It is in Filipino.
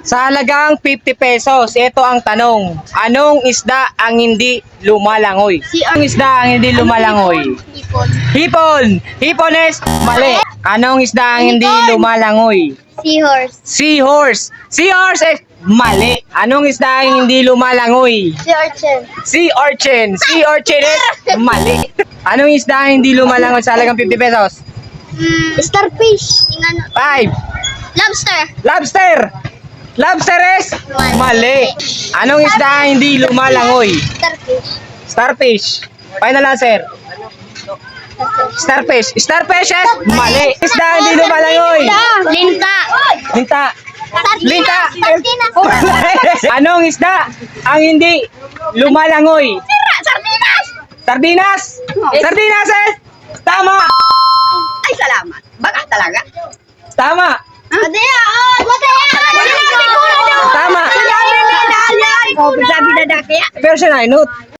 Sa halagang 50 pesos, ito ang tanong. Anong isda ang hindi lumalangoy? Anong isda ang hindi lumalangoy? Hipon. Hipon! Hipon is mali. Anong isda ang hindi lumalangoy? Seahorse. Seahorse! Seahorse is mali. Anong isda ang hindi lumalangoy? Sea urchin. Sea urchin! Sea urchin is mali. Anong isda ang hindi lumalangoy sa halagang 50 pesos? Starfish. 5. Lobster. Lobster! Lobster is mali. Anong isda ang hindi lumalangoy? Starfish. Starfish. Final answer. Starfish. Starfish is mali. Isda ang hindi lumalangoy. Linta. Linta. Linta. Sardinas. Anong isda ang hindi lumalangoy? Sardinas. Sardinas. Sardinas is tama. Ay, salamat. Baka talaga. Tama. Madaya. Madaya. Tama. Sabi na dati. Pero siya na, note.